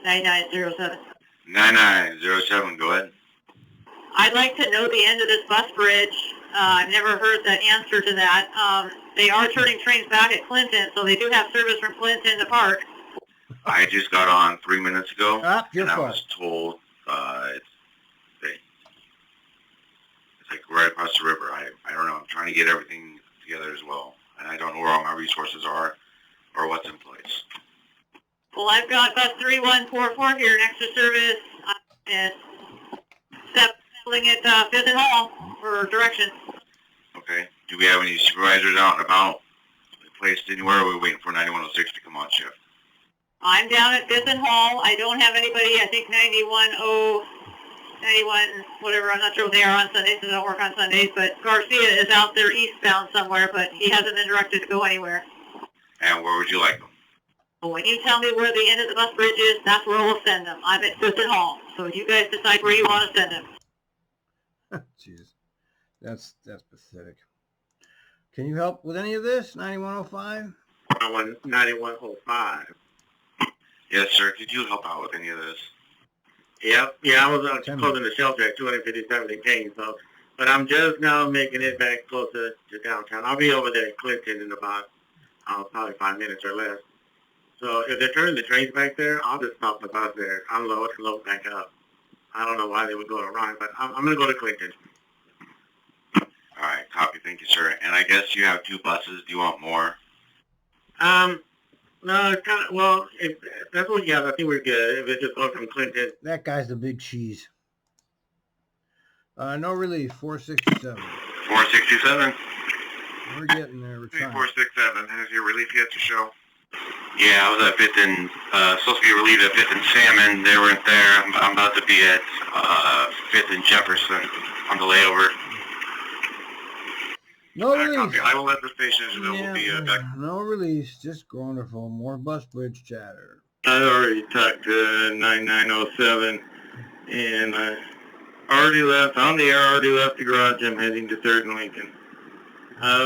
9907. 9907, go ahead. I'd like to know the end of this bus bridge. I've never heard the answer to that. They are turning trains back at Clinton, so they do have service from Clinton to Park. I just got on 3 minutes ago, and I was told it's like right across the river. I don't know. I'm trying to get everything together as well, and I don't know where all my resources are or what's in place. Well, I've got bus 3144 here next to service. And stepping at 5th and Hall for directions. Okay. Do we have any supervisors out and about? Placed anywhere, or are we waiting for 9106 to come on shift? I'm down at 5th and Hall. I don't have anybody. I think 91, whatever. I'm not sure what they are on Sundays. I don't work on Sundays. But Garcia is out there eastbound somewhere, but he hasn't been directed to go anywhere. And where would you like them? Well, when you tell me where the end of the bus bridge is, that's where we'll send them. I'm at 5th and Hall. So you guys decide where you want to send them. Jeez, that's pathetic. Can you help with any of this? 9105? 9105. Yes, sir. Could you help out with any of this? Yep. Yeah, I was closing the shelter at 257 and King, so, but I'm just now making it back closer to downtown. I'll be over there in Clinton in about, probably 5 minutes or less. So if they're turning the trains back there, I'll just stop the bus there, unload, and load back up. I don't know why they would go to Ryan, but I'm going to go to Clinton. All right, copy. Thank you, sir. And I guess you have 2 buses. Do you want more? No, it's kind of, well, if that's what you have, I think we're good. If it's just going from Clinton. That guy's the big cheese. No relief, 467. 467? We're getting there. We're trying. 467. Has your relief yet to show? Yeah, I was at 5th and, supposed to be relieved at 5th and Salmon. They weren't there. I'm about to be at 5th and Jefferson on the layover. No release. Copy. I will let the stations know. Yeah, We'll be back. no release. Just wonderful. More bus bridge chatter. I already talked to 9907, and I already left. On the air, already left the garage. I'm heading to 3rd and Lincoln.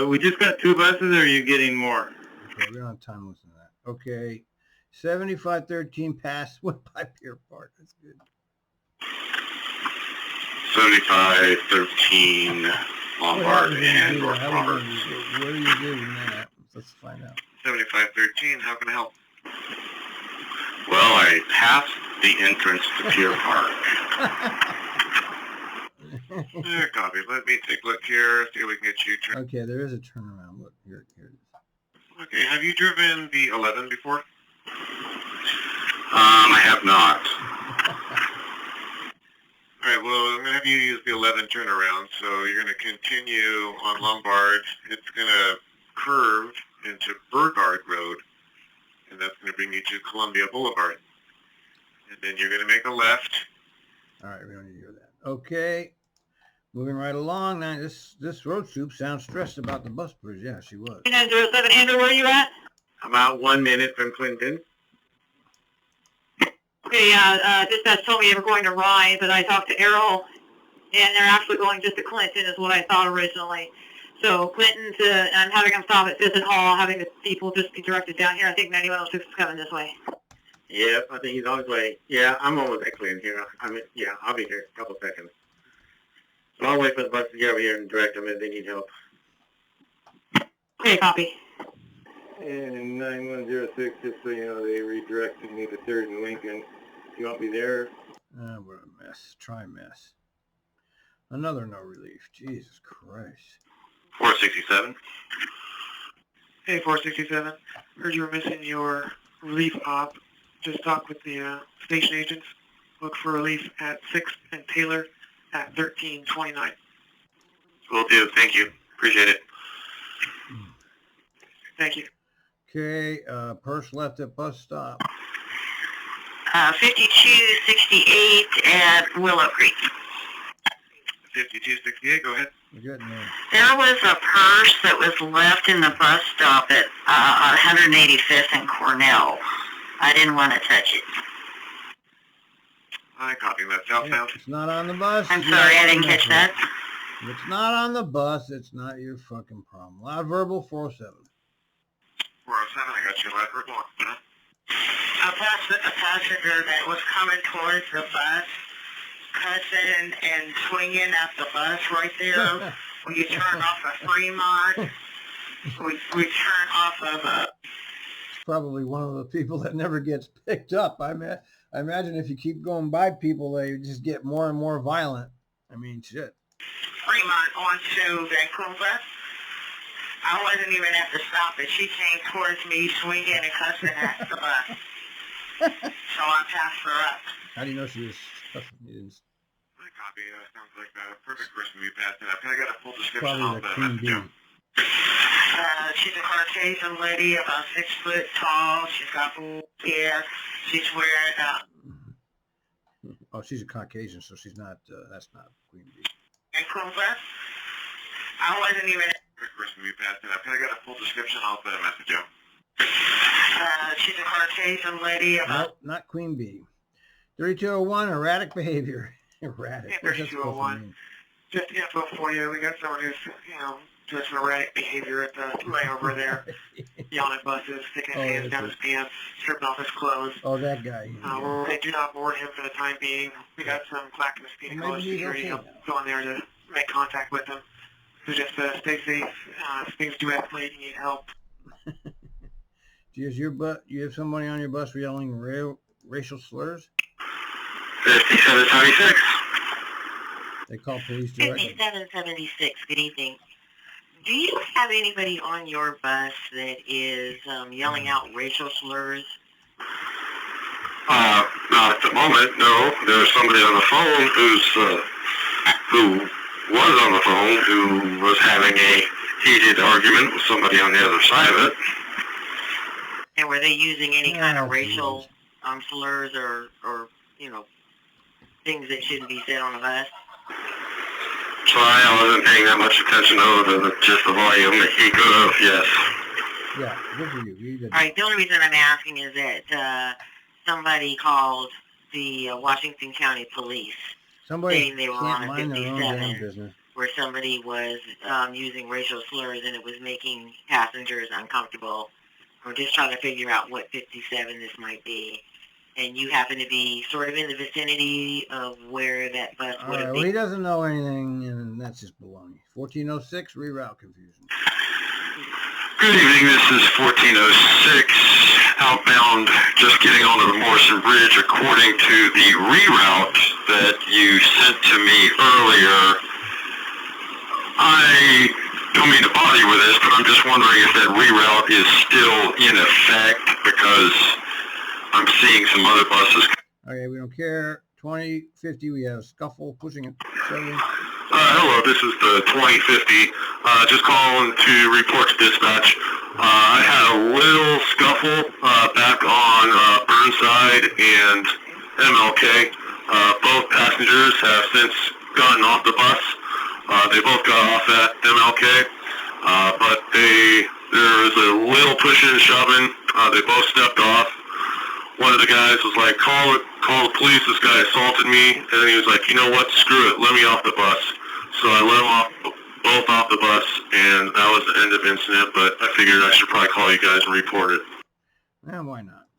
We just got 2 buses, or are you getting more? Okay, we don't have time to listen to that. Okay. 7513 pass went by Pier Park. That's good. 7513 Lombard and North Roberts. Where are you doing that? Let's find out. 7513, how can I help? Well, I passed the entrance to Pier Park. There, copy. Let me take a look here, see if we can get you turned. Okay, there is a turnaround. Look, here it is. Okay, have you driven the 11 before? I have not. All right, well, I'm going to have you use the 11 turnaround, so you're going to continue on Lombard. It's going to curve into Burgard Road, and that's going to bring you to Columbia Boulevard. And then you're going to make a left. All right, we don't need to hear that. Okay, moving right along. Now, this road soup sounds stressed about the bus bridge. Yeah, she was. 907, Andrew, where are you at? About 1 minute from Clinton. Okay, yeah, dispatch told me they were going to Rye, but I talked to Errol, and they're actually going just to Clinton is what I thought originally. So Clinton I'm having them stop at 5th and Hall, having the people just be directed down here. I think 9106 is coming this way. Yep, I think he's on his way. Yeah, I'm almost at Clinton here. Yeah, I'll be here in a couple seconds. So I'll wait for the bus to get over here and direct them if they need help. Okay, copy. And 9106, just so you know, they redirected me to 3rd and Lincoln. You want me there? What a mess. Try mess. Another no relief. Jesus Christ. 467. Hey, 467. Heard you were missing your relief op. Just talk with the station agents. Look for relief at 6th and Taylor at 1329. Will do. Thank you. Appreciate it. Thank you. Okay, purse left at bus stop. 5268 at Willow Creek. 5268, go ahead. We're getting there. There was a purse that was left in the bus stop at 185th and Cornell. I didn't want to touch it. I copy that southbound. It's not on the bus. I'm sorry, I didn't catch that. If it's not on the bus, it's not your fucking problem. Loud verbal 407. 407, I got you loud verbal. A passenger that was coming towards the bus, cussing and swinging at the bus right there. When you turn off of Fremont, we turn off of It's probably one of the people that never gets picked up. I imagine if you keep going by people, they just get more and more violent. I mean, shit. Fremont onto Vancouver. I wasn't even at the stop, and she came towards me swinging and cussing at the bus. on task for us. How do you know she was stuffing you? My copy sounds like a perfect person to be passing up. Can I get a full description Probably of the the queen bee. message? She's a Caucasian lady, about 6 foot tall. She's got blue hair. She's wearing Oh, she's a Caucasian, so she's not. That's not queen bee. Vancouver. I wasn't even. Perfect person to be passing up. Can I get a full description of the message? She's a Caucasian lady, about. Nope, not queen bee. 3201, erratic behavior. Erratic. What's that supposed to mean? Just info for you. We got someone who's, doing some erratic behavior at the layover there. Yelling at buses, sticking his hands down his pants, stripping off his clothes. Oh, that guy. They do not board him for the time being. We got some Clackamas Speed College security going there to make contact with him. So just stay safe. If things do escalate, you need help. You have somebody on your bus yelling racial slurs? 5776. They call police directly. 5776, good evening. Do you have anybody on your bus that is yelling out racial slurs? Not at the moment, no. There's somebody on the phone who was on the phone who was having a heated argument with somebody on the other side of it. And were they using any kind of racial slurs or things that shouldn't be said on the bus? Sorry, I wasn't paying that much attention to just the volume. He could have, yes. Yeah, good for you. All right, the only reason I'm asking is that somebody called the Washington County Police saying they were on a 57 where somebody was using racial slurs and it was making passengers uncomfortable. We're just trying to figure out what 57 this might be. And you happen to be sort of in the vicinity of where that bus would have been. Well, he doesn't know anything, and that's just baloney. 1406, reroute confusion. Good evening, this is 1406, outbound, just getting onto the Morrison Bridge. According to the reroute that you sent to me earlier, I don't mean to bother you with this, but I'm just wondering if that reroute is still in effect, because I'm seeing some other buses. Okay, we don't care. 2050, we have a scuffle pushing it. Hello, this is the 2050. Just calling to report to dispatch. I had a little scuffle back on Burnside and MLK. Both passengers have since gotten off the bus. They both got off at MLK, but there was a little pushing and shoving. They both stepped off. One of the guys was like, call the police, this guy assaulted me, and then he was like, you know what, screw it, let me off the bus. So I let them both off the bus, and that was the end of incident, but I figured I should probably call you guys and report it. Yeah, why not?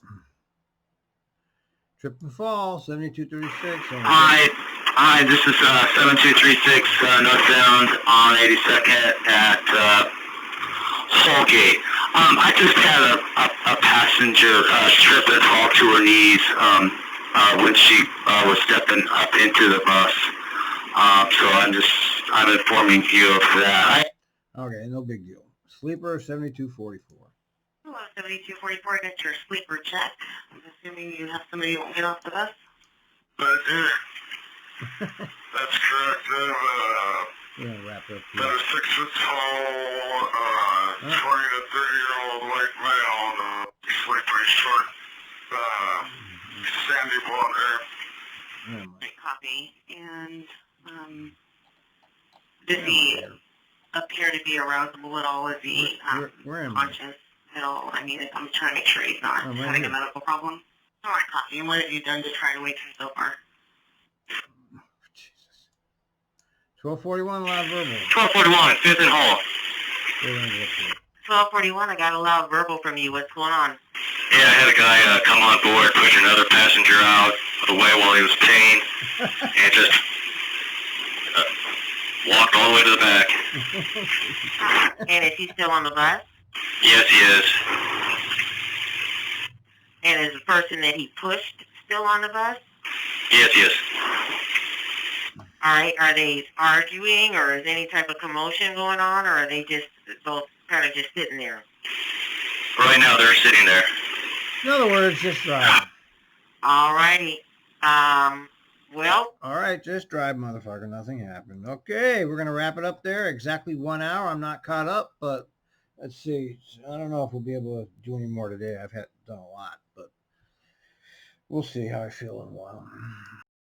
Trip and fall, 7236. Hi, this is 7236, northbound on 82nd at Holgate. I just had a passenger trip and fall to her knees when she was stepping up into the bus. So I'm informing you of that. Okay, no big deal. Sleeper 7244. Hello, 7244. I got your sleeper check. I'm assuming you have somebody who will get off the bus. That's correct. We're gonna wrap up here. That is 6 foot tall, 20 to 30-year-old white male, pretty short, sandy blonde hair. Great copy. And does he appear to be arousable at all? Is he conscious at all? I mean, I'm trying to make sure he's not having a medical problem. All right, copy. And what have you done to try to wake him so far? 1241, loud verbal. 1241, 5th and Hall. 1241, I got a loud verbal from you. What's going on? Yeah, I had a guy come on board, push another passenger out of the way while he was peeing, and just walked all the way to the back. And is he still on the bus? Yes, he is. And is the person that he pushed still on the bus? Yes, he is. All right, are they arguing, or is any type of commotion going on, or are they just both kind of just sitting there? Right now, they're sitting there. In other words, just drive. All righty. Well. All right, just drive, motherfucker. Nothing happened. Okay, we're going to wrap it up there. Exactly 1 hour. I'm not caught up, but let's see. I don't know if we'll be able to do any more today. I've done a lot, but we'll see how I feel in a while.